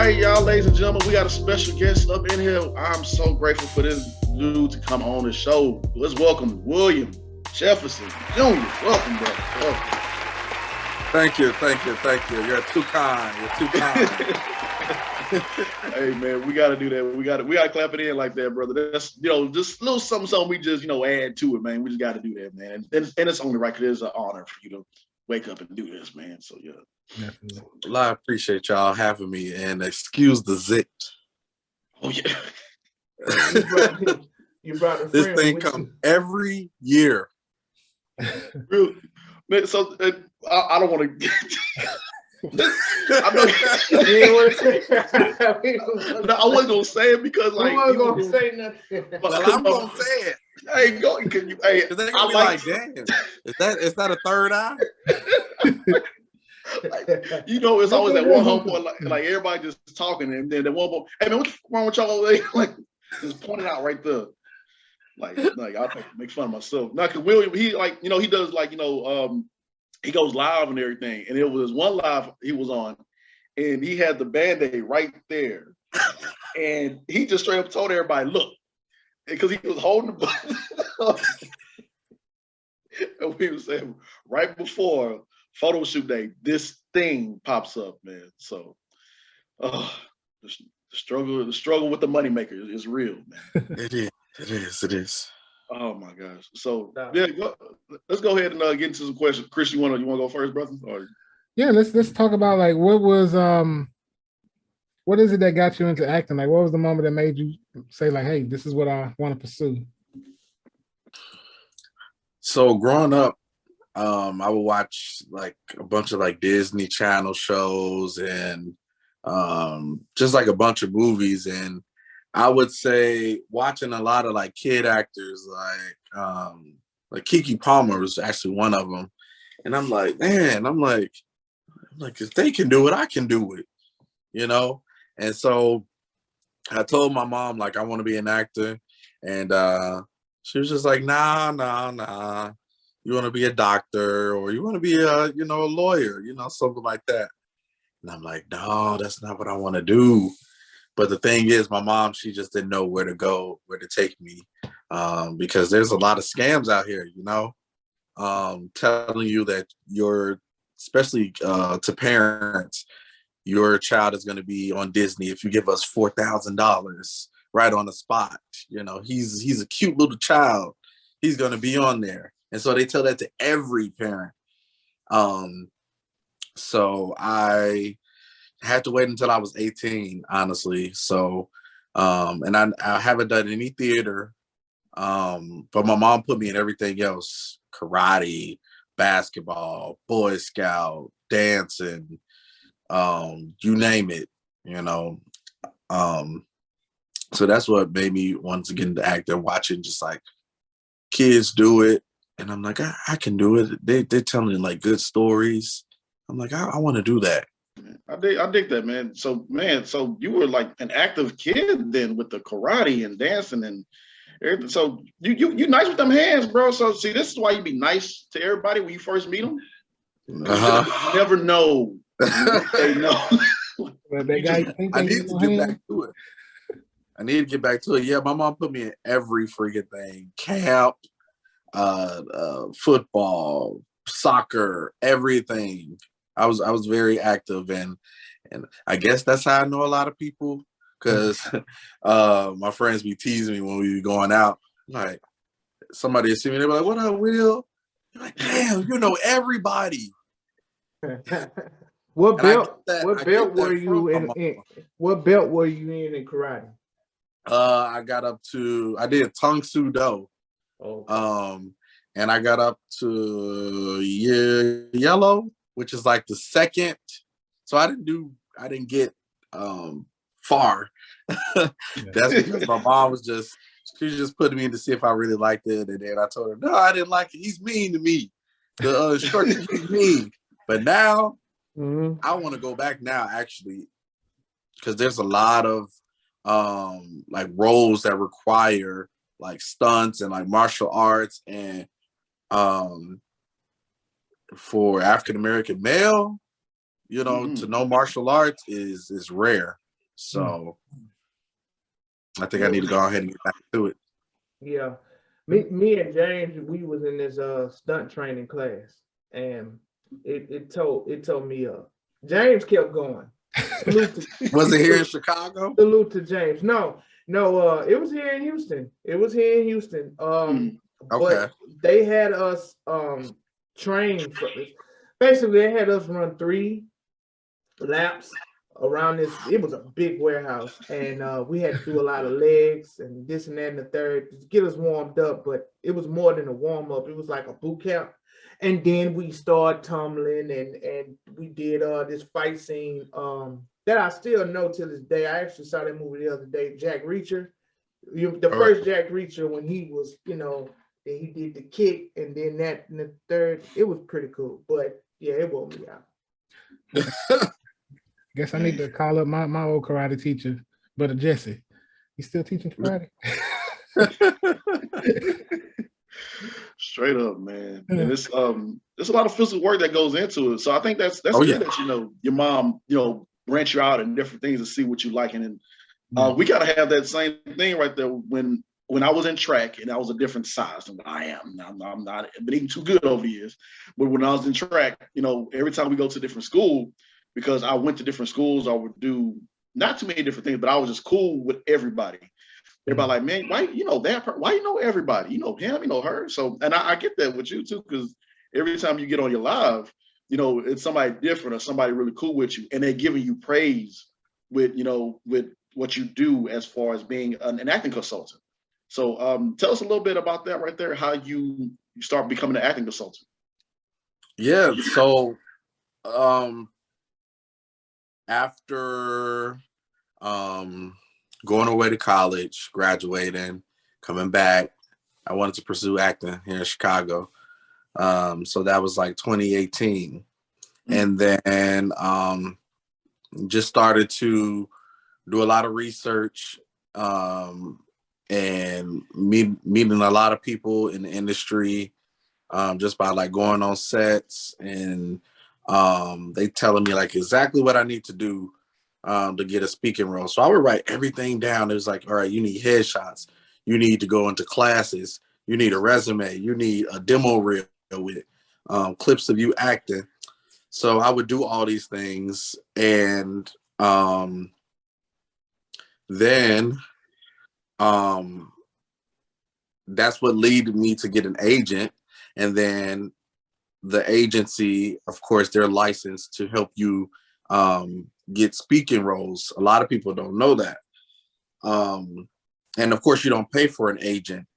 right, y'all, ladies and gentlemen, we got a special guest up in here. I'm so grateful for this dude to come on the show. Let's welcome William Jefferson Jr. Welcome, brother. Welcome. Thank you. You're too kind. Hey man, we gotta do that. We gotta clap it in like that, brother. That's just a little something we just add to it, man. We just gotta do that, man. And it's only right because it's an honor for you to wake up and do this, man. So yeah. Definitely. Well, I appreciate y'all having me, and excuse the zit. Oh yeah. you brought a this thing comes every year. Really? Man, so I don't want to. I wasn't gonna say it because like I wasn't gonna say nothing. But I'm gonna say it. Hey, go. Can you? Hey, they're gonna be like, damn, is that a third eye? Like, it's always that one homeboy like everybody just talking, and then that one boy, hey man, what's wrong with y'all? Like just pointing out right there. Like I make fun of myself. Now, cause William, he he does he goes live and everything. And it was one live he was on, and he had the Band-Aid right there. And he just straight up told everybody, look, because he was holding the button. And we was saying right before photo shoot day, this thing pops up, man. So the struggle with the moneymaker is real, man. It is. Oh my gosh! So yeah, let's go ahead and get into some questions. Chris, you want to go first, brother? Or... Yeah, let's talk about like what is it that got you into acting? Like, what was the moment that made you say like, hey, this is what I want to pursue? So growing up, I would watch like a bunch of like Disney Channel shows and just like a bunch of movies, and I would say watching a lot of like kid actors like Keke Palmer was actually one of them. And I'm like, man, if they can do it, I can do it, And so I told my mom, like, I want to be an actor. And she was just like, nah. You want to be a doctor or you want to be a lawyer, something like that. And I'm like, no, that's not what I want to do. But the thing is, my mom, she just didn't know where to go, where to take me, because there's a lot of scams out here, telling you that especially to parents, your child is going to be on Disney if you give us $4,000 right on the spot. He's a cute little child. He's going to be on there. And so they tell that to every parent. So I had to wait until I was 18, honestly. So, and I haven't done any theater, but my mom put me in everything else: karate, basketball, Boy Scout, dancing, you name it, So that's what made me want to get into acting, watching just like kids do it. And I'm like, I can do it. They're telling like good stories. I'm like, I want to do that. I dig that, man. So you were like an active kid then with the karate and dancing and everything. So you nice with them hands, bro. So see, this is why you be nice to everybody when you first meet them. You never know. They know. I need to get back to it. Yeah, my mom put me in every freaking thing: camp, football, soccer, everything. I was very active, and I guess that's how I know a lot of people, because my friends be teasing me when we be going out. Like, somebody would see me, they be like, "What up, Will?" You're like, "Damn, you know everybody." What belt were you in? What belt were you in karate? I did Tang Soo Do. Oh. And I got up to yellow, which is like the second. So I didn't get far. That's because my mom she was just putting me in to see if I really liked it. And then I told her, no, I didn't like it. He's mean to me. The instructor, he's mean. But now, I want to go back now, actually, because there's a lot of like roles that require like stunts and like martial arts, and for African American male, to know martial arts is rare. So I think I need to go ahead and get back to it. Yeah. Me and James, we was in this stunt training class, and it told me James kept going. Was it here in Chicago? Salute to James. No, it was here in Houston. Okay. But they had us train for this. Basically, they had us run 3 laps around this. It was a big warehouse, and we had to do a lot of legs and this and that and the third to get us warmed up. But it was more than a warm up. It was like a boot camp. And then we started tumbling, and we did this fight scene that I still know to this day. I actually saw that movie the other day, Jack Reacher. First Jack Reacher, when he was, and he did the kick, and then that and the third. It was pretty cool. But yeah, it wore me out. Guess I need to call up my old karate teacher, Brother Jesse. He's still teaching karate. Straight up, man. And it's there's a lot of physical work that goes into it. So I think that's good that your mom, branch you out and different things to see what you like. And then we gotta have that same thing right there when I was in track, and I was a different size than what I am. I'm not been eating too good over the years. But when I was in track, every time we go to a different school, because I went to different schools, I would do not too many different things, but I was just cool with everybody. Everybody like, man, why why you know everybody? You know him, you know her. So, and I get that with you too, because every time you get on your live, it's somebody different or somebody really cool with you, and they're giving you praise with what you do as far as being an acting consultant. So, tell us a little bit about that right there. How you start becoming an acting consultant. Yeah. So, after going away to college, graduating, coming back, I wanted to pursue acting here in Chicago. So that was like 2018. And then just started to do a lot of research and meeting a lot of people in the industry just by like going on sets, and they telling me like exactly what I need to do to get a speaking role. So I would write everything down. It was like, all right, you need headshots. You need to go into classes. You need a resume. You need a demo reel with clips of you acting. So I would do all these things. And then that's what led me to get an agent. And then the agency, of course, they're licensed to help you get speaking roles. A lot of people don't know that. And of course, you don't pay for an agent.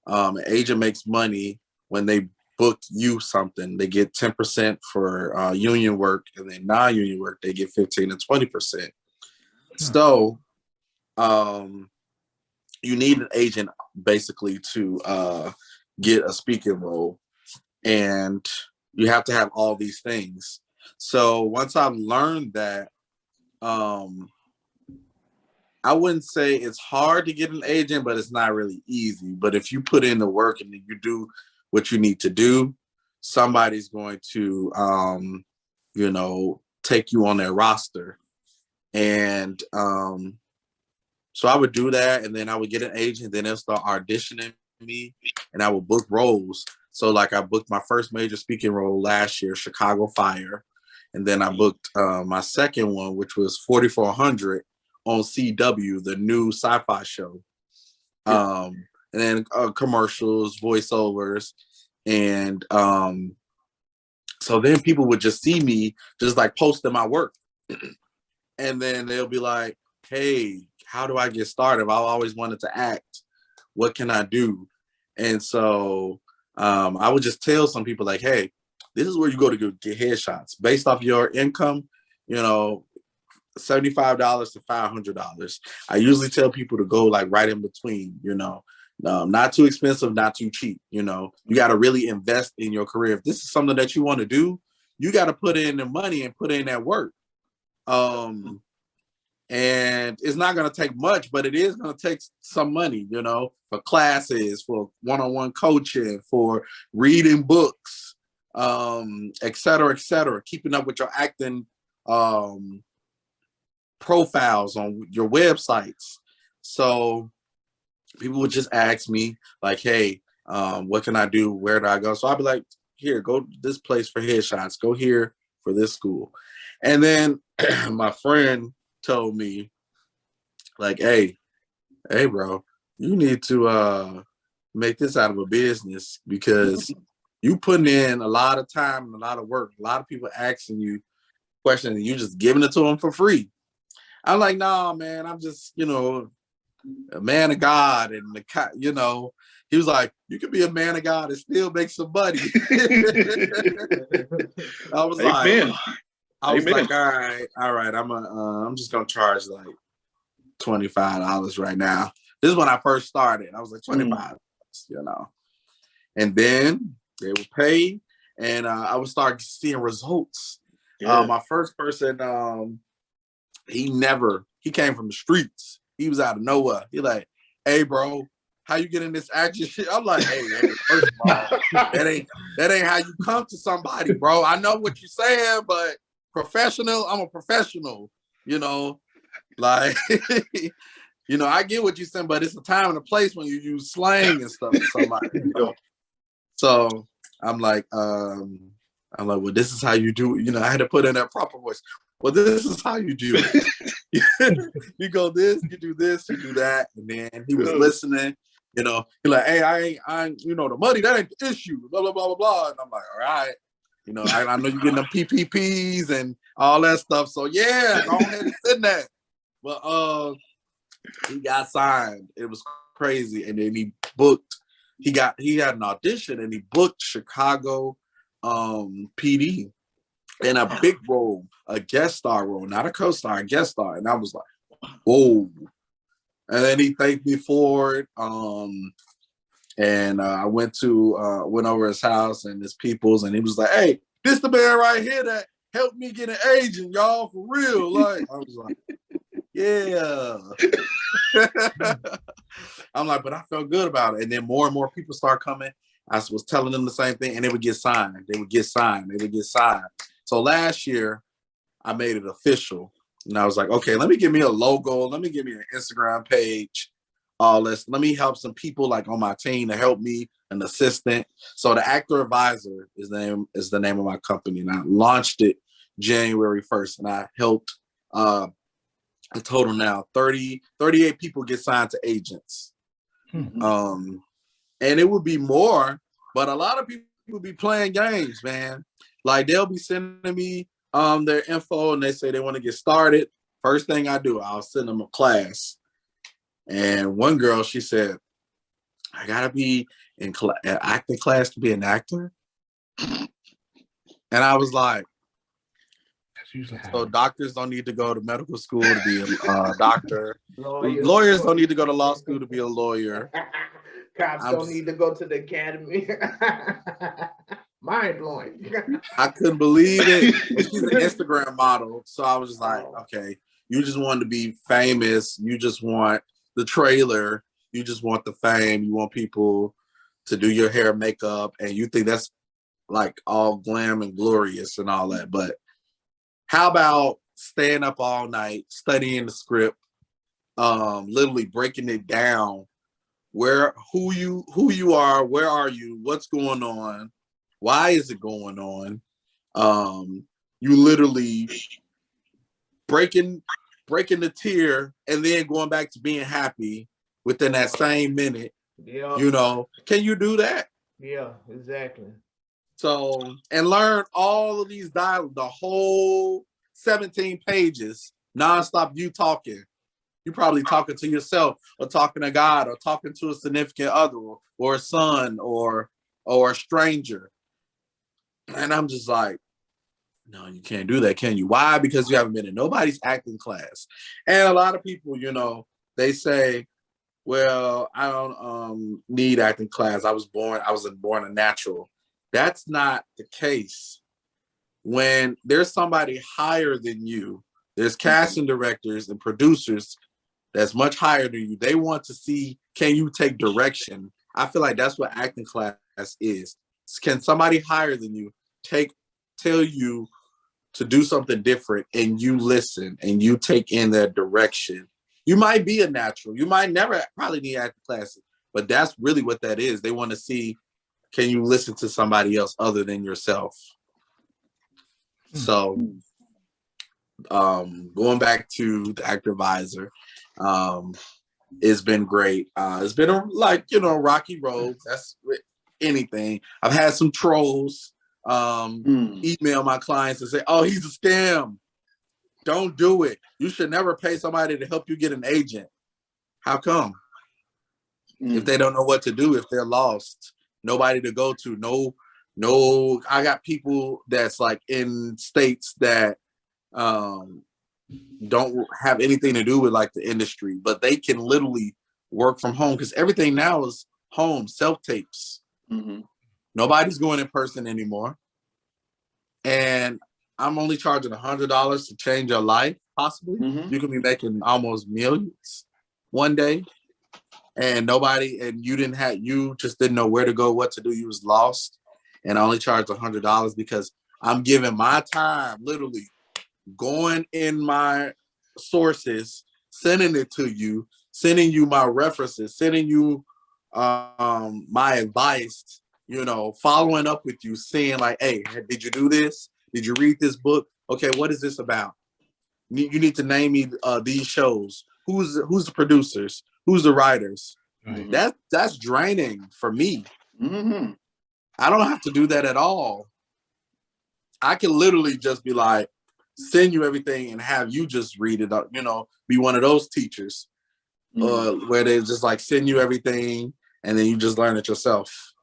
An agent makes money when they book you something. They get 10% for union work, and then non-union work, they get 15 and 20%. So you need an agent basically to get a speaking role, and you have to have all these things. So once I've learned that, I wouldn't say it's hard to get an agent, but it's not really easy. But if you put in the work and you do what you need to do, somebody's going to, take you on their roster. And so I would do that, and then I would get an agent, then they'll start auditioning me, and I would book roles. So like I booked my first major speaking role last year, Chicago Fire. And then I booked my second one, which was 4400 on CW, the new sci-fi show. And then commercials, voiceovers. And so then people would just see me just like posting my work. And then they'll be like, hey, how do I get started? I've always wanted to act. What can I do? And so I would just tell some people like, hey, this is where you go to get headshots based off your income, $75 to $500. I usually tell people to go like right in between, not too expensive, not too cheap. You got to really invest in your career. If this is something that you want to do, you got to put in the money and put in that work. And it's not going to take much, but it is going to take some money, for classes, for one-on-one coaching, for reading books, et cetera, keeping up with your acting profiles on your websites. So people would just ask me like, hey, what can I do? Where do I go? So I'd be like, here, go to this place for headshots. Go here for this school. And then my friend told me like, hey, bro, you need to make this out of a business because you putting in a lot of time and a lot of work. A lot of people asking you questions and you just giving it to them for free. I'm like, nah, man, I'm just, a man of God. And, he was like, you can be a man of God and still make some money. I was Amen. like, all right, I'm just going to charge like $25 right now. This is when I first started. I was like, $25, And then they would pay, and I would start seeing results. Yeah. My first person, he came from the streets. He was out of nowhere. He like, hey, bro, how you get in this action shit? I'm like, hey, first of all, that ain't how you come to somebody, bro. I know what you're saying, but professional, I'm a professional, like, I get what you're saying, but it's a time and a place when you use slang and stuff to somebody. So I'm like, well, this is how you do it. I had to put in that proper voice. Well, this is how you do it. You go this, you do this, you do that. And then he was listening, he like, hey, I ain't, the money, that ain't the issue, blah, blah, blah, blah, blah. And I'm like, all right. I know you're getting them PPPs and all that stuff. So yeah, go ahead and send that. But he got signed. It was crazy. And then he booked, he had an audition and he booked Chicago PD in a big role, a guest star role, not a co-star, a guest star. And I was like, whoa. And then he thanked me for it. And I went over his house and his peoples, and he was like, hey, this the man right here that helped me get an agent, y'all, for real. Like, I was like, yeah. I'm like, but I felt good about it. And then more and more people start coming. I was telling them the same thing, and they would get signed. They would get signed. So last year, I made it official. And I was like, okay, let me give me a logo. Let me give me an Instagram page. All this. Let me help some people like on my team to help me, an assistant. So the Actor Advisor is the name of my company. And I launched it January 1st. And I helped a total now 38 people get signed to agents. Mm-hmm. And it would be more, but a lot of people would be playing games, man. Like they'll be sending me their info and they say they want to get started. First thing I do, I'll send them a class. And one girl, she said, I gotta be in acting class to be an actor. And I was like, so doctors don't need to go to medical school to be a doctor. Lawyers don't need to go to law school to be a lawyer. Cops don't need to go to the academy. Mind blowing. I couldn't believe it. She's an Instagram model. So I was just like, okay, you just want to be famous. You just want the trailer. You just want the fame. You want people to do your hair, makeup, and you think that's like all glam and glorious and all that. But how about staying up all night, studying the script, literally breaking it down, who you are, where are you, what's going on, why is it going on? You literally breaking the tear and then going back to being happy within that same minute. Yeah. Can you do that? Yeah, exactly. So, and learn all of these dialogue, the whole 17 pages, nonstop you talking. You probably talking to yourself or talking to God or talking to a significant other or a son or a stranger. And I'm just like, no, you can't do that, can you? Why? Because you haven't been in nobody's acting class. And a lot of people, they say, well, I don't need acting class. I was born a natural. That's not the case. When there's somebody higher than you, there's casting directors and producers that's much higher than you. They want to see, can you take direction? I feel like that's what acting class is. Can somebody higher than you tell you to do something different and you listen and you take in that direction, you might be a natural. You might never probably need acting classes, but that's really what that is. They want to see, can you listen to somebody else other than yourself? So going back to the actor advisor, it's been great. It's been a rocky road. That's anything. I've had some trolls email my clients and say, oh, he's a scam. Don't do it. You should never pay somebody to help you get an agent. How come? If they don't know what to do, if they're lost, nobody to go to, no, I got people that's like in states that don't have anything to do with like the industry, but they can literally work from home because everything now is home, self-tapes. Nobody's going in person anymore. And I'm only charging $100 to change your life, possibly. You could be making almost millions one day. And you just didn't know where to go, what to do. You was lost. And I only charged $100 because I'm giving my time, literally going in my sources, sending it to you, sending you my references, sending you my advice, following up with you, saying like, hey, did you do this? Did you read this book? Okay, what is this about? You need to name me these shows. Who's the producers? Who's the writers? That's draining for me. I don't have to do that at all. I can literally just be like, send you everything and have you just read it up, be one of those teachers where they just like send you everything and then you just learn it yourself.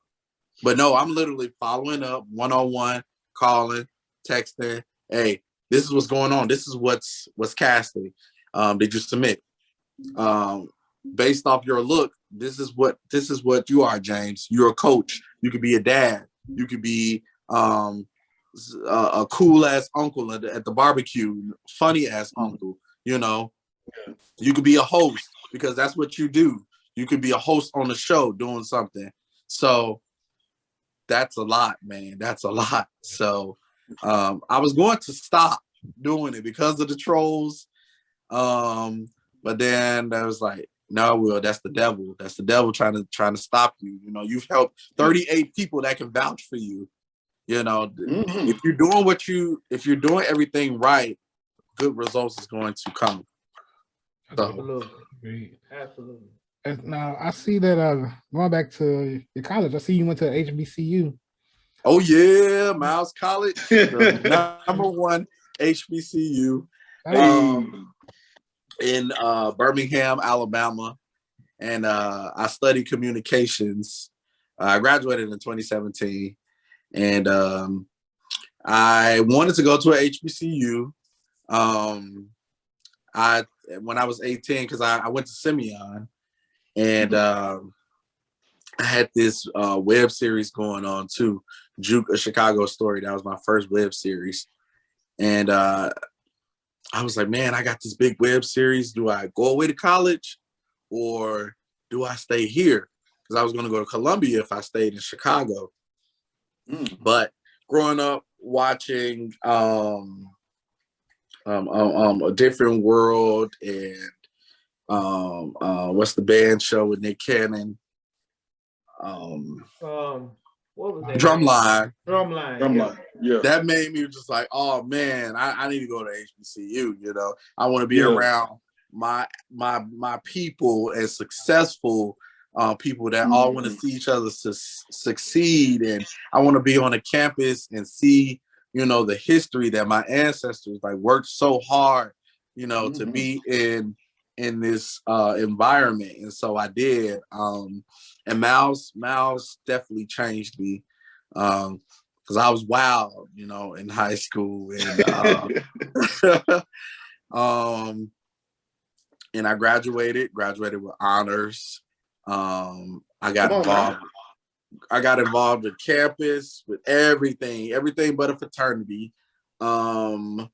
But no, I'm literally following up one-on-one, calling, texting, hey, this is what's going on. This is what's casting. Did you submit? Based off your look, this is what you are, James. You're a coach. You could be a dad. You could be a cool ass uncle at the barbecue, funny ass uncle. You could be a host because that's what you do. You could be a host on the show doing something. So that's a lot, man. That's a lot. So I was going to stop doing it because of the trolls. But then I was like, no, Will, that's the devil. That's the devil trying to stop you. You've helped 38 people that can vouch for you. If you're doing everything right, good results is going to come. So. Absolutely. And now I see that going back to your college, I see you went to HBCU. Oh yeah, Miles College, the number one HBCU in Birmingham, Alabama, and I studied communications. I graduated in 2017, and I wanted to go to an HBCU. When I was 18, because I went to Simeon, and I had this web series going on too, Juke, A Chicago Story. That was my first web series. And I was like, man, I got this big web series. Do I go away to college or do I stay here? Because I was going to go to Columbia if I stayed in Chicago. But growing up watching A Different World and what's the band show with Nick Cannon? What was that? Drumline. Yeah. That made me just like, oh man, I need to go to HBCU. I want to be around my people and successful people that all want to see each other succeed, and I want to be on a campus and see the history that my ancestors like worked so hard to be in this environment. And so I did. And Miles definitely changed me because I was wild, in high school. And and I graduated with honors. I got involved with campus, with everything but a fraternity. Because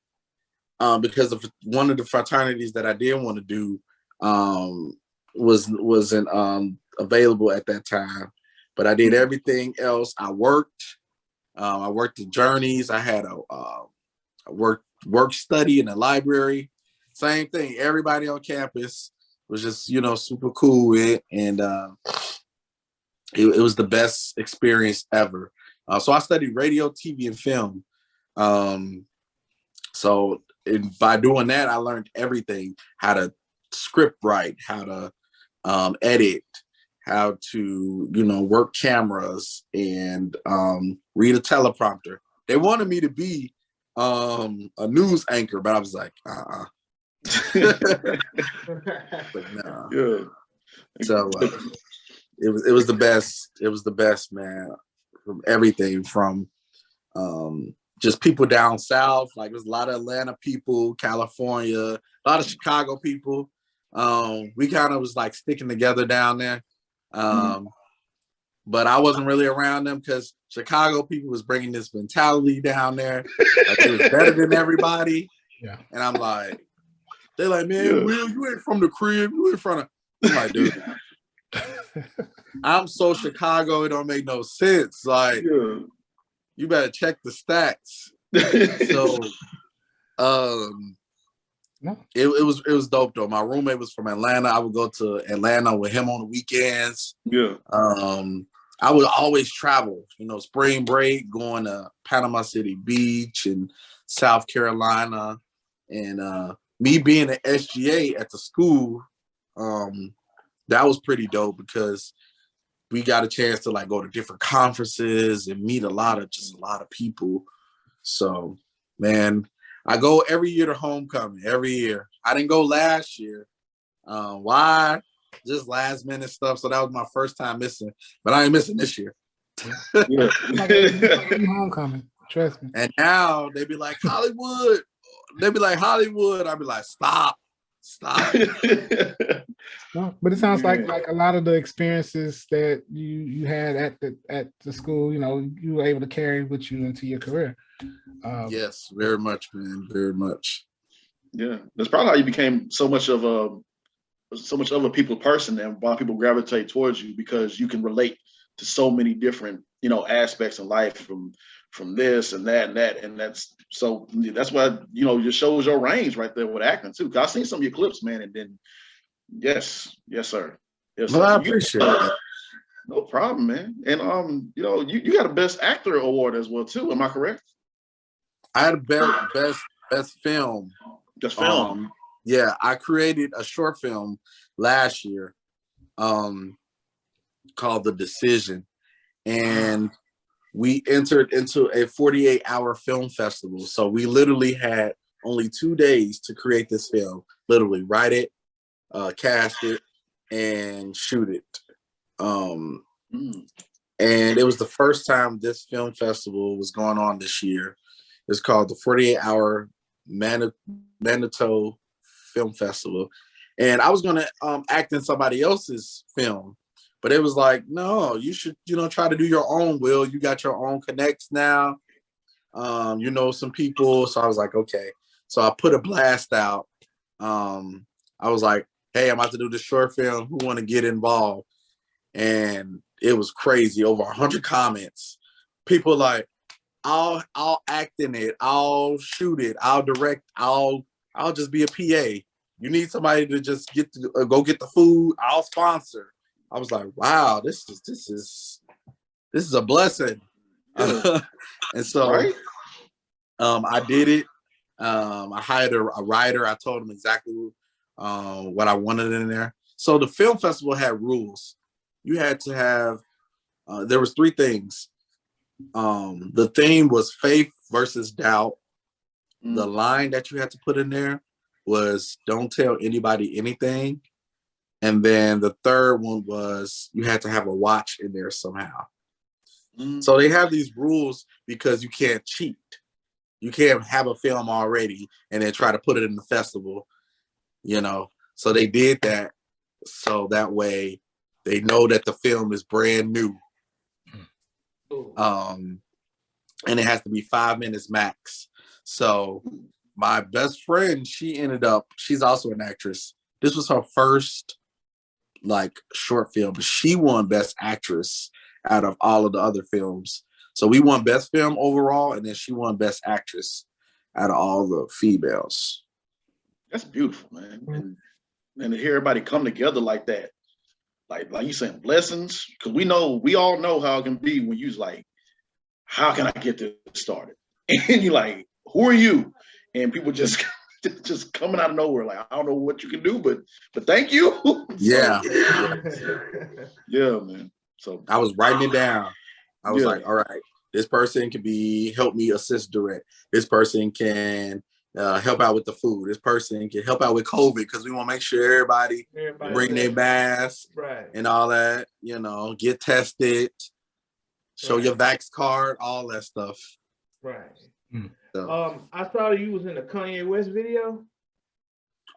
of one of the fraternities that I did want to do wasn't available at that time. But I did everything else. I worked at Journeys. I had work study in the library. Same thing. Everybody on campus was just, super cool with it. And it was the best experience ever. So I studied radio, TV, and film. So by doing that, I learned everything: how to script write, how to edit, how to, work cameras, and read a teleprompter. They wanted me to be a news anchor, but I was like, But no. Yeah. So it was the best. It was the best, man. From everything, from just people down south. Like, there's a lot of Atlanta people, California, a lot of Chicago people. We kind of was like sticking together down there. But I wasn't really around them because Chicago people was bringing this mentality down there. Like, it was better than everybody. Yeah. And I'm like, they're like, man, Will, you ain't from the crib. You ain't from the... I'm like, dude, I'm so Chicago, it don't make no sense. Like, you better check the stats. So, it was dope though. My roommate was from Atlanta. I would go to Atlanta with him on the weekends. Yeah. I would always travel, spring break, going to Panama City Beach and South Carolina. And me being an SGA at the school, that was pretty dope because we got a chance to like go to different conferences and meet a lot of people. So, man, I go every year to homecoming, every year. I didn't go last year. Why? Just last minute stuff. So that was my first time missing, but I ain't missing this year. Yeah. Homecoming, trust me. And now they be like, Hollywood. They be like, Hollywood. I be like, stop. No, but it sounds like a lot of the experiences that you had at the school, you were able to carry with you into your career. Yes, very much, man, very much. Yeah, that's probably how you became so much of a people person, and why people gravitate towards you, because you can relate to so many different aspects of life, from this and that and that, and that's why just shows your range right there with acting too. Cause I've seen some of your clips, man, and then yes sir. Yes, well, sir. I appreciate it. No problem, man. And you got a Best Actor award as well too. Am I correct? I had a best film. Just film. Yeah, I created a short film last year, called The Decision, and we entered into a 48-hour film festival. So we literally had only 2 days to create this film. Literally write it, cast it, and shoot it. And it was the first time this film festival was going on this year. It's called the 48-hour Manitou Film Festival. And I was going to act in somebody else's film, but it was like, no, you should, try to do your own, Will. You got your own connects now. Some people. So I was like, okay. So I put a blast out. I was like, hey, I'm about to do this short film. Who want to get involved? And it was crazy. Over 100 comments. People like, I'll act in it. I'll shoot it. I'll direct. I'll just be a PA. You need somebody to just go get the food. I'll sponsor. I was like, wow, this is a blessing. And so, right? I did it. I hired a writer. I told him exactly what I wanted in there. So the film festival had rules. You had to have. There was 3 things. The theme was faith versus doubt. The line that you had to put in there was don't tell anybody anything. And then the third one was you had to have a watch in there somehow. So they have these rules because you can't cheat. You can't have a film already and then try to put it in the festival, So they did that so that way they know that the film is brand new. And it has to be 5 minutes max. So my best friend, she's also an actress. This was her first short film, but she won Best Actress out of all of the other films. So we won Best Film overall, and then she won Best Actress out of all the females. That's beautiful, man. And to hear everybody come together like that, like you saying, blessings, because we all know how it can be when you's like, how can I get this started? And you're like, who are you? And people just coming out of nowhere, like, I don't know what you can do, but thank you. Yeah. Yeah, man. So I was writing it down. I was Yeah. like, all right, this person can help me assist direct. This person can help out with the food. This person can help out with COVID because we want to make sure everybody bring their mask and all that, get tested, show your vax card, all that stuff. Right. So. I saw you was in the Kanye West video.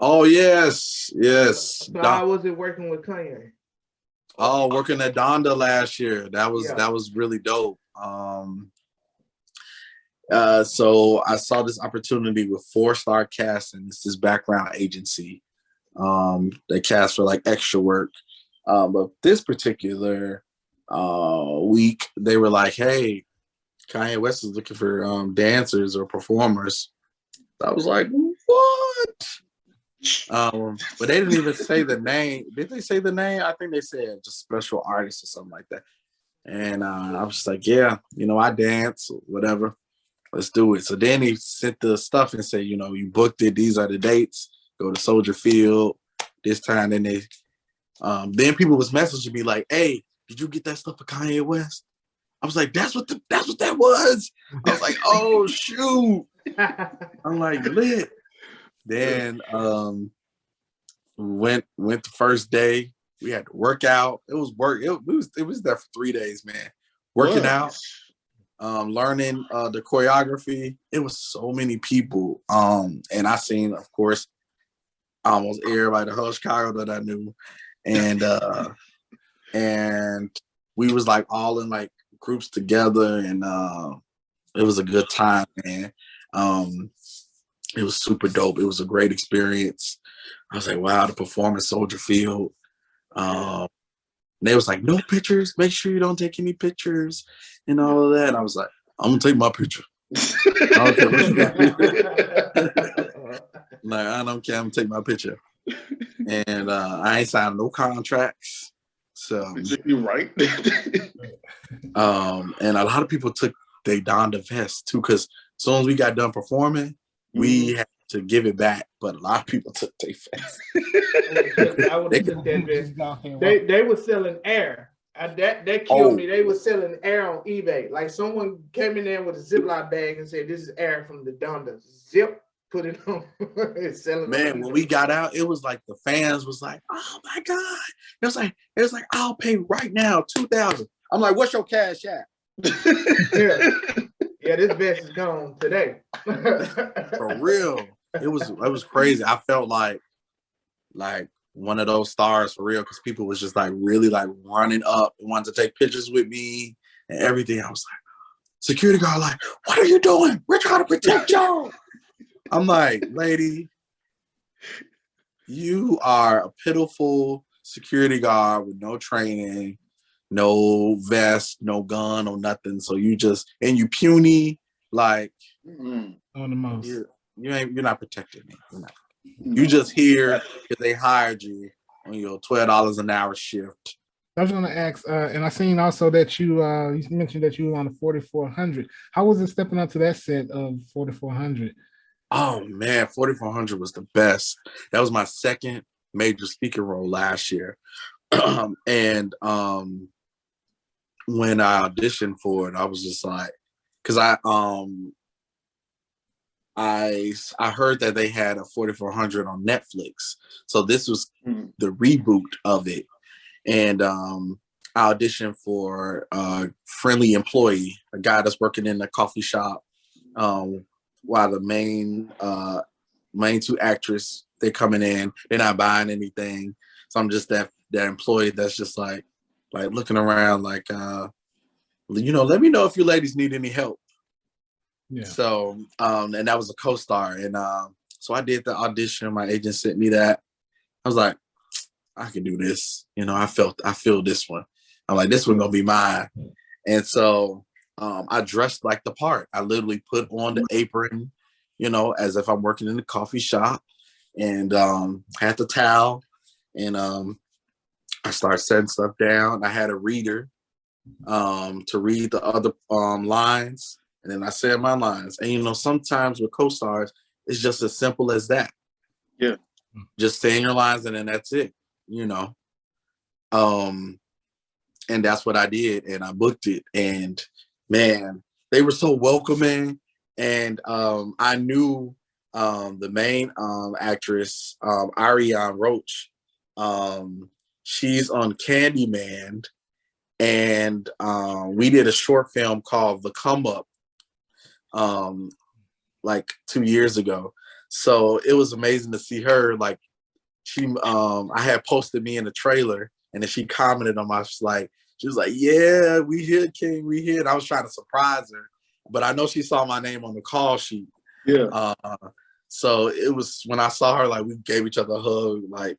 Oh, yes. So how was it working with Kanye? Oh, working at Donda last year. That was really dope. So I saw this opportunity with 4-Star Casting. It's this background agency. They cast for like extra work. But this particular week, they were like, hey, Kanye West is looking for dancers or performers. I was like, what? But they didn't even say the name. Did they say the name? I think they said just special artist or something like that. And I was just like, yeah, I dance, whatever. Let's do it. So then he sent the stuff and said, you booked it. These are the dates. Go to Soldier Field this time. And then people was messaging me like, hey, did you get that stuff for Kanye West? I was like, that's what that was. I was like, oh shoot. I'm like, lit. Then went the first day. We had to work out. It was work. It was there for 3 days, man. Working out, learning the choreography. It was so many people. And I seen, of course, almost everybody the whole Chicago that I knew. And we was like all in like groups together, and it was a good time, man. It was super dope. It was a great experience. I was like, wow, to perform at Soldier Field. They was like, no pictures. Make sure you don't take any pictures and all of that. And I was like, I'm gonna take my picture. I don't care what you like, I don't care. I'm gonna take my picture. And I ain't signed no contracts. So you're right. And a lot of people took their Donda vest too, because as soon as we got done performing, we had to give it back. But a lot of people took their vest. They were selling air. That killed me. They were selling air on eBay. Like someone came in there with a Ziploc bag and said, "This is air from the Donda." Zip, put it on. Selling. Man, when we got out, it was like the fans was like, "Oh my god!" It was like, "I'll pay right now, $2,000." I'm like, "What's your cash at?" Yeah, this vest is gone today. For real, it was crazy. I felt like one of those stars for real, because people was just like really like running up and wanted to take pictures with me and everything. I was like, security guard, like, what are you doing? We're trying to protect y'all. I'm like, lady, you are a pitiful security guard with no training, no vest, no gun, no nothing. So you puny, like, on the most. You're not protecting me. You just here because they hired you on your $12 an hour shift. I was going to ask, and I seen also that you mentioned that you were on the 4400. How was it stepping up to that set of 4400? Oh man, 4400 was the best. That was my second major speaking role last year. And when I auditioned for it, I was just like, because I heard that they had a 4400 on Netflix. So this was the reboot of it. And I auditioned for a friendly employee, a guy that's working in the coffee shop, while the main two actresses, they're coming in, they're not buying anything. So I'm just that employee that's just like looking around like, let me know if you ladies need any help. Yeah. So, and that was a co-star. And so I did the audition. My agent sent me that. I was like, I can do this. I feel this one. I'm like, this one gonna be mine. And so I dressed like the part. I literally put on the apron you know, as if I'm working in the coffee shop, and had the towel, and I started setting stuff down. I had a reader to read the other lines, and then I said my lines. And you know, sometimes with co-stars, it's just as simple as that. Yeah, just saying your lines, and then that's it. You know, and that's what I did, and I booked it. And man, they were so welcoming, and I knew the main actress, Ariane Roach. She's on Candyman, and we did a short film called The Come Up like 2 years ago. So it was amazing to see her. Like, she I had posted me in the trailer, and then she commented on my, she was like, yeah, we here, King, we here. And I was trying to surprise her, but I know she saw my name on the call sheet. Yeah. So it was, when I saw her, like, we gave each other a hug, like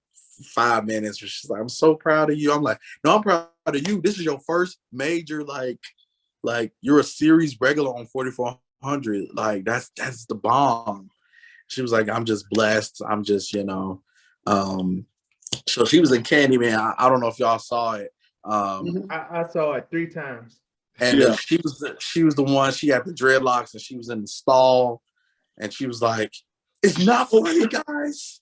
5 minutes. She's like, I'm so proud of you. I'm like, no, I'm proud of you. This is your first major, like you're a series regular on 4400. Like, that's the bomb. She was like, I'm just blessed. I'm just, you know. So she was in Candyman. I don't know if y'all saw it. I saw it 3 times. And yeah, she was the one. She had the dreadlocks, and she was in the stall, and she was like, "It's not funny, guys."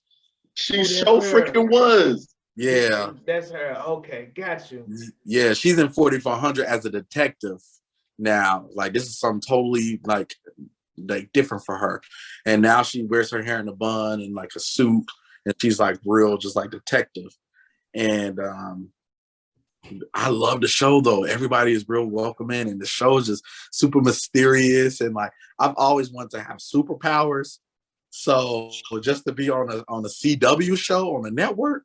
She so freaking was. Yeah, that's her. Okay, got you. Yeah, she's in 4400 as a detective now. Like, this is something totally like different for her. And now she wears her hair in a bun and like a suit, and she's like real, just like detective. And I love the show though. Everybody is real welcoming, and the show is just super mysterious. And like, I've always wanted to have superpowers. So just to be on a CW show on the network,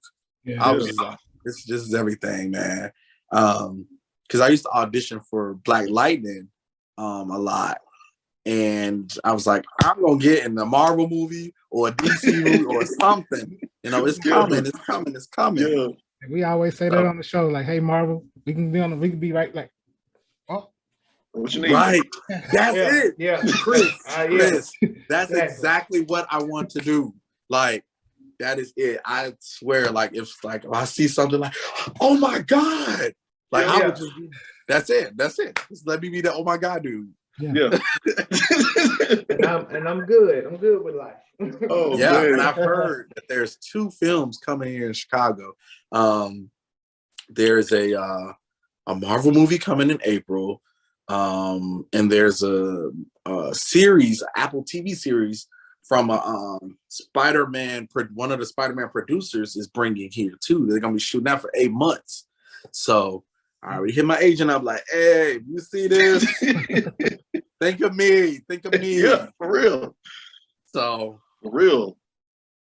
I was just like, this is everything, man. Because I used to audition for Black Lightning a lot. And I was like, I'm gonna get in a Marvel movie or a DC movie or something. You know, it's coming, it's coming, it's coming. Yeah. We always say that on the show, like, hey, Marvel, we can be right, like, oh, what you need? Right. That's it. Yeah. Chris, that's exactly what I want to do. Like, that is it. I swear, like, if I see something like, oh my God, like, I would just be, that's it. Just let me be the oh my God dude. Yeah. and I'm good. I'm good with life. Oh yeah, man. and I've heard that there's 2 films coming here in Chicago. There's a Marvel movie coming in April, and there's a series, Apple TV series from a Spider-Man. One of the Spider-Man producers is bringing here too. They're gonna be shooting that for 8 months. So I already hit my agent up, like, hey, you see this? Think of me. Yeah, for real. So for real,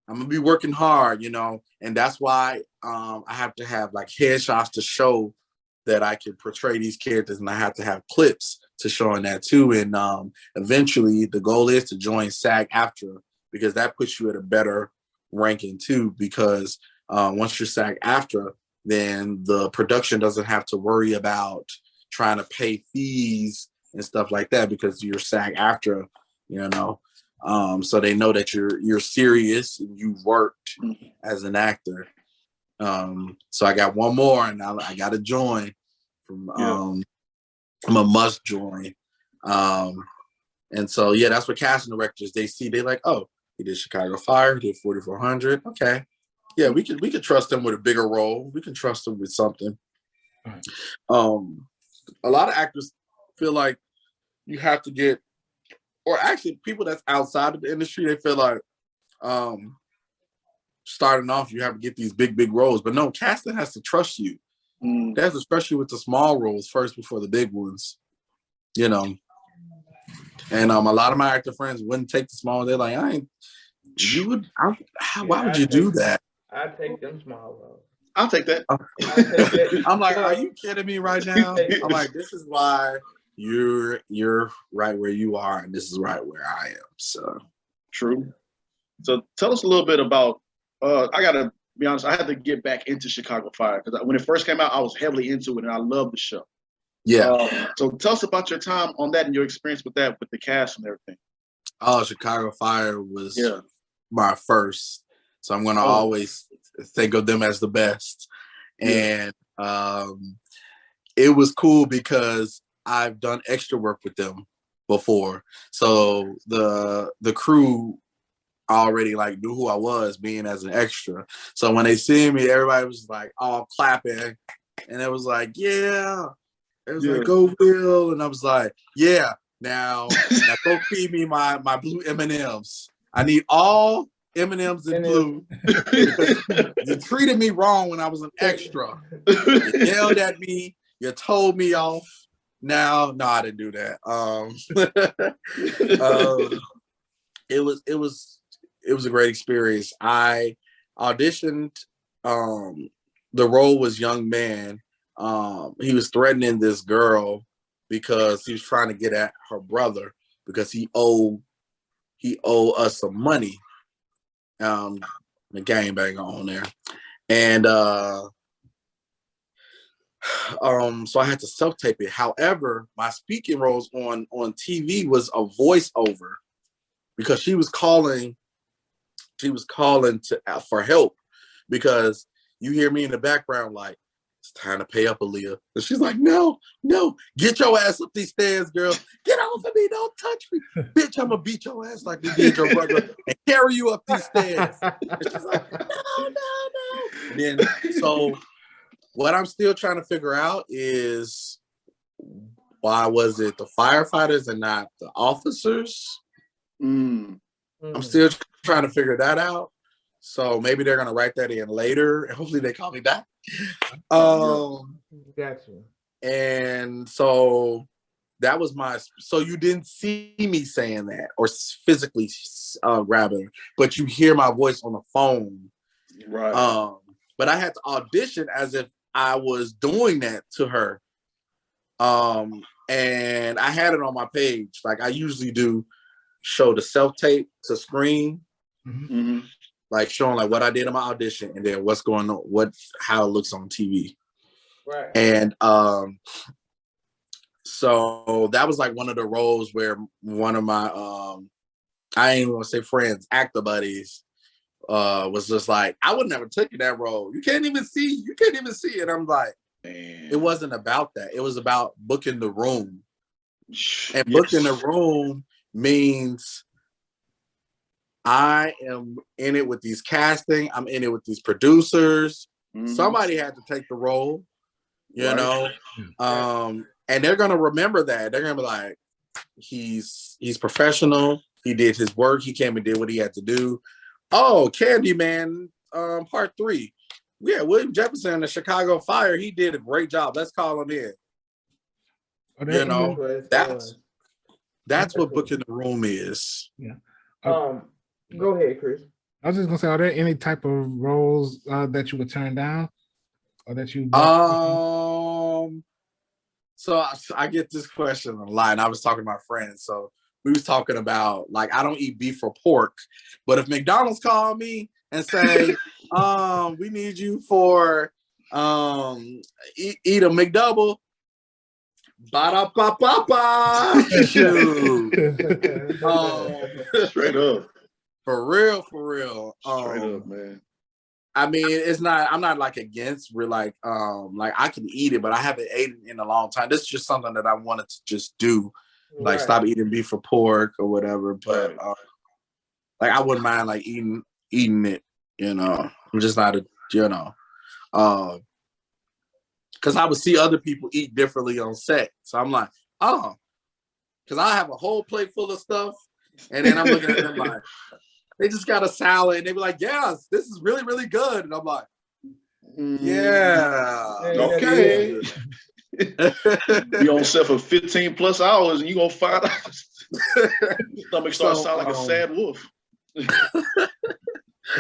I'm gonna be working hard, you know, and that's why I have to have like headshots to show that I can portray these characters, and I have to have clips to show in that too. And eventually, the goal is to join SAG-AFTRA, because that puts you at a better ranking too. Because once you're SAG-AFTRA, then the production doesn't have to worry about trying to pay fees and stuff like that, because you're SAG-AFTRA, you know. So they know that you're serious and you've worked as an actor. So I got one more, and I got to join. I'm a must join. And so that's what casting directors, they like, oh, he did Chicago Fire, he did 4400. Okay, yeah, we could trust him with a bigger role. We can trust him with something. A lot of actors feel like you have to get, or actually people that's outside of the industry, they feel like starting off you have to get these big roles. But no, casting has to trust you. They have to trust you with the small roles first before the big ones, you know. And a lot of my actor friends wouldn't take the small. They're like, why would you do that? I take them small roles. I'll take that. I'm like, are you kidding me right now? I'm like, this is why you're right where you are, and this is right where I am. So true. So tell us a little bit about. I gotta be honest. I had to get back into Chicago Fire, because when it first came out, I was heavily into it, and I loved the show. Yeah. So tell us about your time on that and your experience with that, with the cast and everything. Oh, Chicago Fire was my first. So I'm gonna always think of them as the best. And it was cool because I've done extra work with them before. So the crew already like knew who I was being as an extra. So when they see me, everybody was like all clapping. And it was like, yeah. It was like, go Will. And I was like, yeah. Now go feed me my blue M&Ms. I need all M&Ms in blue. Because you treated me wrong when I was an extra. You yelled at me. You told me off. No, I didn't do that. It was a great experience. I auditioned. The role was young man. He was threatening this girl because he was trying to get at her brother because he owed us some money. The gangbanger on there. And so I had to self-tape it. However, my speaking roles on TV was a voiceover because she was calling for help because you hear me in the background like, it's time to pay up, Aaliyah. And she's like, no, get your ass up these stairs, girl. Get off of me, don't touch me. Bitch, I'm gonna beat your ass like we did your brother and carry you up these stairs. And she's like, no. And then, so what I'm still trying to figure out is why was it the firefighters and not the officers? I'm still trying to figure that out. So maybe they're gonna write that in later, and hopefully they call me back. Gotcha. And so that was so you didn't see me saying that or physically grabbing, but you hear my voice on the phone, right? But I had to audition as if I was doing that to her, and I had it on my page. Like I usually do, show the self-tape to screen. Like showing like what I did in my audition and then what's going on, how it looks on TV. Right. And so that was like one of the roles where one of my I ain't even want to say friends, actor buddies, was just like, I would never take that role. You can't even see it. I'm like, man. It wasn't about that. It was about booking the room. And booking the room means I am in it with these casting. I'm in it with these producers. Somebody had to take the role, you know? And they're going to remember that. They're going to be like, he's professional. He did his work. He came and did what he had to do. Oh, Candyman, part 3. Yeah, William Jefferson, the Chicago Fire. He did a great job. Let's call him in. You know, that's what booking the room is. Yeah. Go ahead, Chris. I was just gonna say, are there any type of roles that you would turn down, or that you? So I get this question a lot, and I was talking to my friends. So we was talking about like I don't eat beef or pork, but if McDonald's call me and say, we need you for eat a McDouble. Ba-da-ba-ba-ba. Shoot. Straight up. For real. Straight up, man. I mean, I'm not like against, we're like I can eat it, but I haven't eaten in a long time. This is just something that I wanted to just do. Like stop eating beef or pork or whatever. But like I wouldn't mind like eating it, you know. I'm just not because I would see other people eat differently on set. So I'm like, because I have a whole plate full of stuff. And then I'm looking at them like, they just got a salad. And they be like, yes, this is really, really good. And I'm like, yeah. Okay. You on set for 15 plus hours and you gonna find out. Stomach starts sounding like a sad wolf.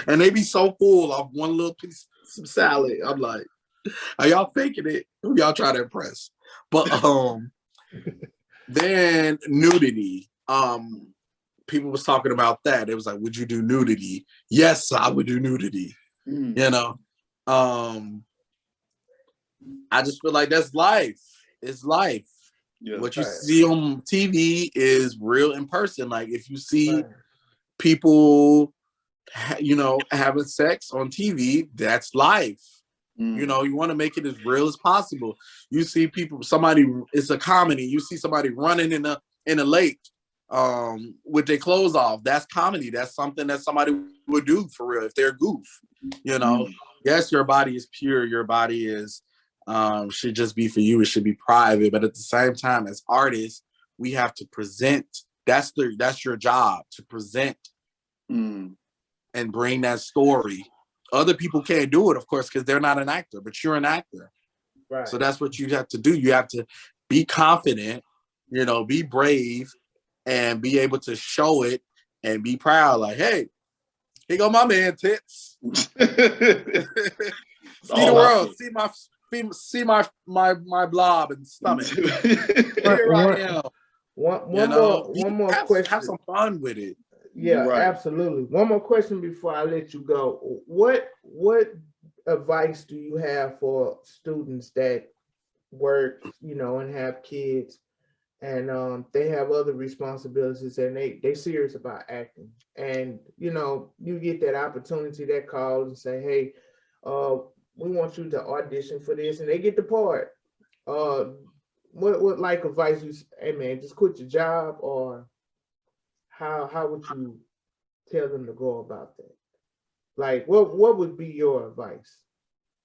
And they be so full of one little piece of salad. I'm like, are y'all faking it? Who y'all trying to impress? But then nudity. People was talking about that. It was like, would you do nudity? Yes, I would do nudity. You know? I just feel like that's life. It's life. Yeah. What you see on TV is real in person. Like if you see people, you know, having sex on TV, that's life. You know, you want to make it as real as possible. You see people, it's a comedy. You see somebody running in a lake with their clothes off. That's comedy. That's something that somebody would do for real if they're goof. You know, yes, your body is pure. Your body is should just be for you. It should be private. But at the same time, as artists, we have to present. That's your job, to present and bring that story. Other people can't do it, of course, because they're not an actor, but you're an actor. Right. So that's what you have to do. You have to be confident, you know, be brave, and be able to show it and be proud. Like, hey, here go my man tits. See the world. See my blob and stomach. Here I am. One more question. Have some fun with it. Yeah, absolutely. One more question before I let you go. What advice do you have for students that work, you know, and have kids, and they have other responsibilities, and they serious about acting, and you know, you get that opportunity, that call, and say, hey, we want you to audition for this, and they get the part. What like advice you? Hey man, just quit your job, or how would you tell them to go about that? Like, what would be your advice?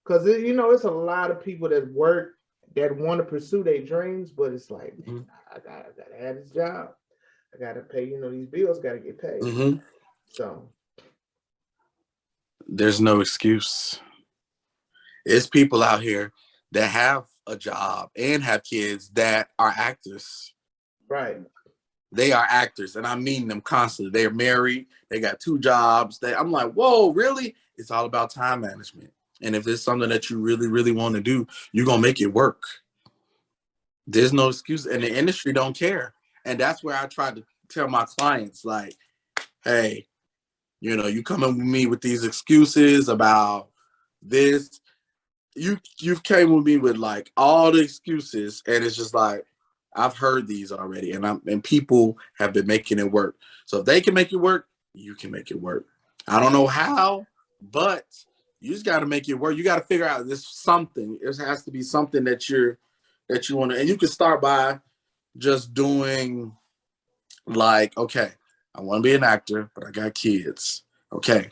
Because you know, it's a lot of people that work that want to pursue their dreams, but it's like, man, I gotta have this job. I gotta pay, you know, these bills gotta get paid. So there's no excuse. It's people out here that have a job and have kids that are actors. Right. They are actors, and I mean them constantly. They're married. They got 2 jobs. I'm like, whoa, really? It's all about time management. And if it's something that you really, really want to do, you're going to make it work. There's no excuse. And the industry don't care. And that's where I try to tell my clients, like, hey, you know, you coming with me with these excuses about this. You've came with me with like all the excuses, and it's just like, I've heard these already, and people have been making it work. So if they can make it work, you can make it work. I don't know how, but you just got to make it work. You got to figure out this something. It has to be something that you want to, and you can start by just doing like, okay, I want to be an actor, but I got kids. Okay.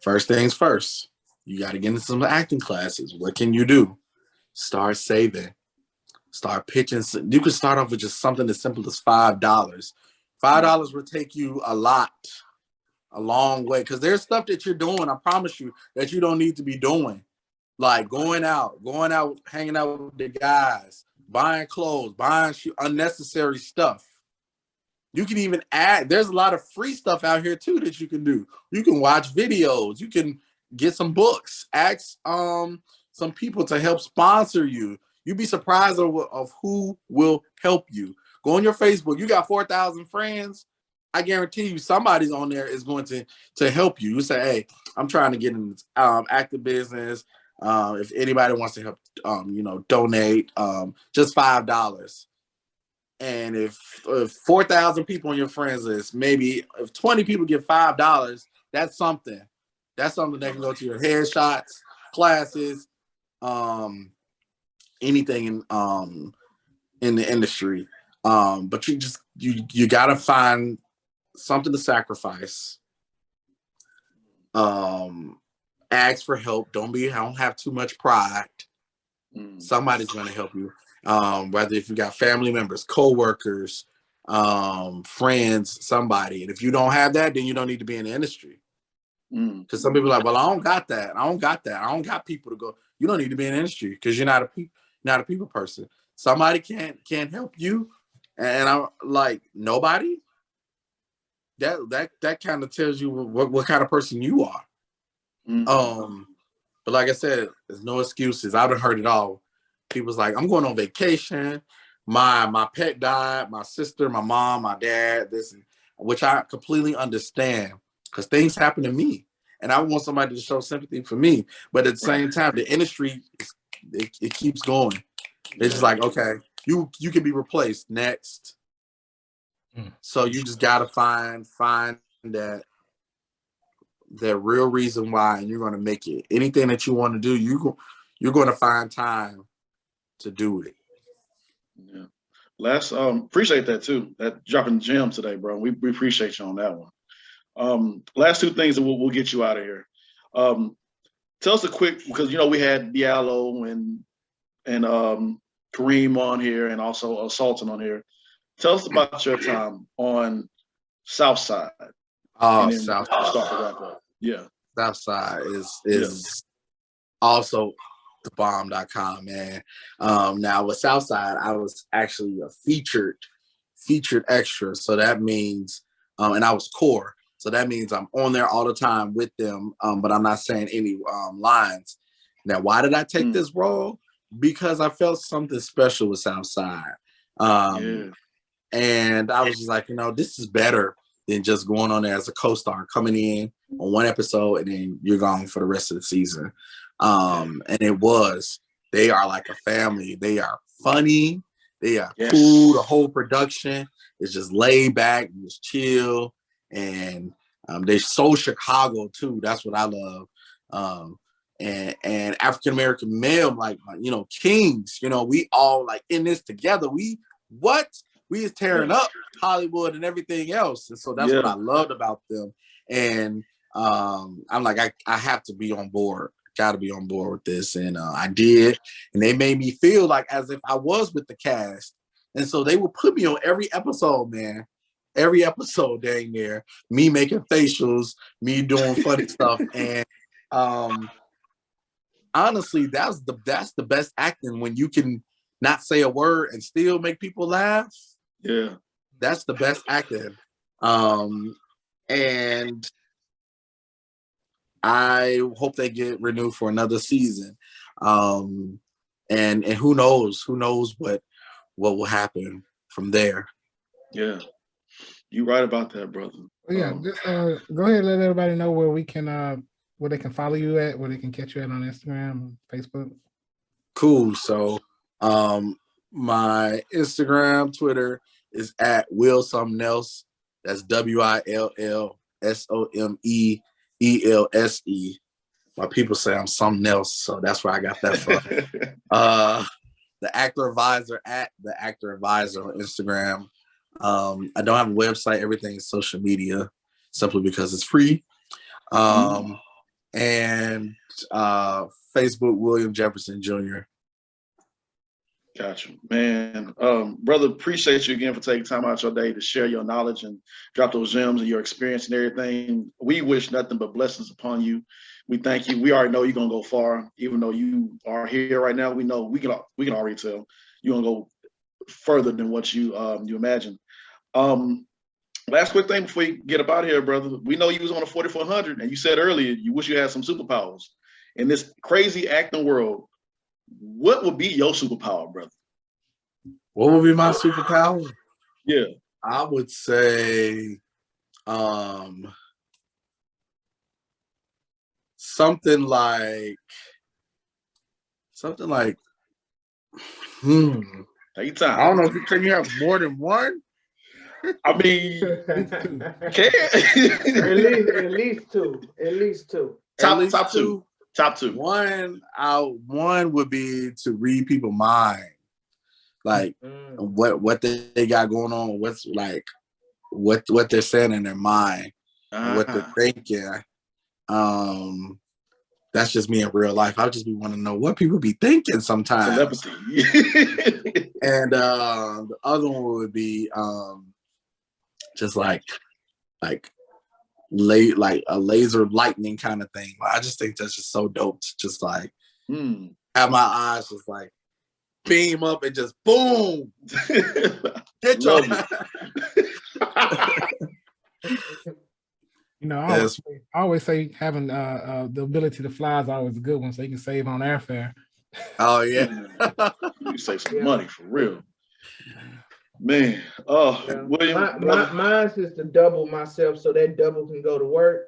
First things first, you got to get into some acting classes. What can you do? Start saving. Start pitching. You can start off with just something as simple as $5. $5 will take you a long way. Because there's stuff that you're doing, I promise you, that you don't need to be doing. Like going out, hanging out with the guys, buying clothes, buying unnecessary stuff. You can even add, there's a lot of free stuff out here too that you can do. You can watch videos. You can get some books. Ask some people to help sponsor you. You'd be surprised of who will help you. Go on your Facebook. You got 4,000 friends. I guarantee you somebody's on there is going to help you. You say, hey, I'm trying to get in active business. If anybody wants to help, you know, donate just $5. And if 4,000 people on your friends list, maybe if 20 people give $5, that's something. That's something that can go to your headshots, classes, anything in the industry. But you gotta find something to sacrifice. Ask for help. Don't have too much pride. Somebody's gonna help you. Whether if you got family members, co-workers, friends, somebody. And if you don't have that, then you don't need to be in the industry. Because some people are like, well, I don't got that. I don't got people to go. You don't need to be in the industry because you're not a people person. Somebody can't help you, and I'm like, nobody. That kind of tells you what kind of person you are. But like I said, there's no excuses. I've heard it all. People's like, I'm going on vacation. My pet died. My sister, my mom, my dad. Which I completely understand because things happen to me, and I want somebody to show sympathy for me. But at the same time, the industry it keeps going. It's just like, okay, you can be replaced next. So you just gotta find that real reason why, and you're gonna make it. Anything that you want to do, you're gonna find time to do it. Yeah. Last appreciate that too. That dropping gems today, bro. We appreciate you on that one. Last two things, and we'll get you out of here. Tell us a quick, because we had Diallo and Kareem on here, and also Sultan on here. Tell us about your time on Southside. Oh, Southside. Start to wrap up. Yeah. Southside is also the bomb.com, man. Now with Southside, I was actually a featured extra. So that means, and I was core. So that means I'm on there all the time with them, but I'm not saying any lines. Now, why did I take this role? Because I felt something special with Southside. And I was just like, this is better than just going on there as a co-star, coming in on one episode and then you're gone for the rest of the season. And it was. They are like a family. They are funny. They are cool. The whole production is just laid back and just chill. And they're so Chicago too. That's what I love. And African American male, like kings. We all like in this together. We is tearing up Hollywood and everything else. And so that's what I loved about them. And I'm like, I have to be on board. Got to be on board with this. And I did. And they made me feel like as if I was with the cast. And so they would put me on every episode, man. Every episode, dang near. Me making facials, me doing funny stuff. And honestly, that's the best acting, when you can not say a word and still make people laugh. Yeah. That's the best acting. And I hope they get renewed for another season. And who knows what will happen from there. Yeah. You're right about that, brother. Yeah, just go ahead and let everybody know where we can where they can follow you at, where they can catch you at on Instagram, Facebook. Cool. So my Instagram, Twitter is at Will Something Else. That's WILLSOMEELSE. My people say I'm something else, so that's where I got that from. The Actor Advisor at the Actor Advisor on Instagram. I don't have a website. Everything is social media, simply because it's free. And Facebook, William Jefferson Jr. Gotcha, man. Brother, appreciate you again for taking time out your day to share your knowledge and drop those gems and your experience and everything. We wish nothing but blessings upon you. We thank you. We already know you're gonna go far, even though you are here right now. We know we can already tell you're gonna go further than what you imagine. Last quick thing before you get up out of here, brother. We know you was on a 4400, and you said earlier you wish you had some superpowers. In this crazy acting world, what would be your superpower, brother? What would be my superpower? Yeah. I would say something like Take your time. I don't know if can you have more than one? I mean, can at least two. Top two. One would be to read people's mind, like what they got going on, what's like what they're saying in their mind, what they're thinking. That's just me in real life. I just be want to know what people be thinking sometimes. Telepathy. And the other one would be just like a laser lightning kind of thing. I just think that's just so dope to just like have my eyes just like beam up and just boom. Get your I always say having the ability to fly is always a good one, so you can save on airfare. Oh yeah. You save some money for real. Man, William, mine's is to double myself so that double can go to work.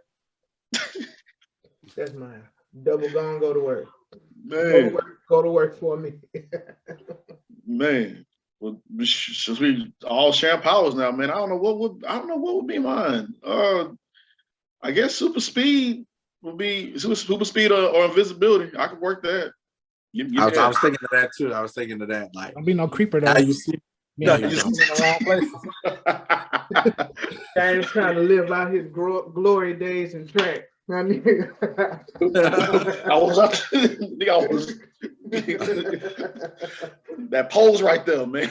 That's mine. Double gone, go to work. Man, go to work for me. Man, Well, since we all sharing powers now, man, I don't know what would be mine. I guess super speed would be super speed or invisibility. I could work that. I was thinking of that too. I was thinking of that. Like, don't be no creeper though. now you see. Yeah, No, you you in the wrong places. Guy's trying to live out his glory days in track. I was that pose right there, man.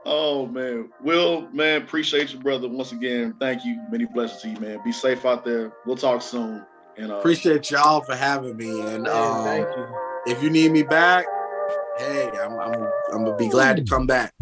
Oh man, Will, man, appreciate you, brother. Once again, thank you. Many blessings to you, man. Be safe out there. We'll talk soon. And appreciate y'all for having me. And thank you. if you need me back, hey, I'm gonna be glad to come back.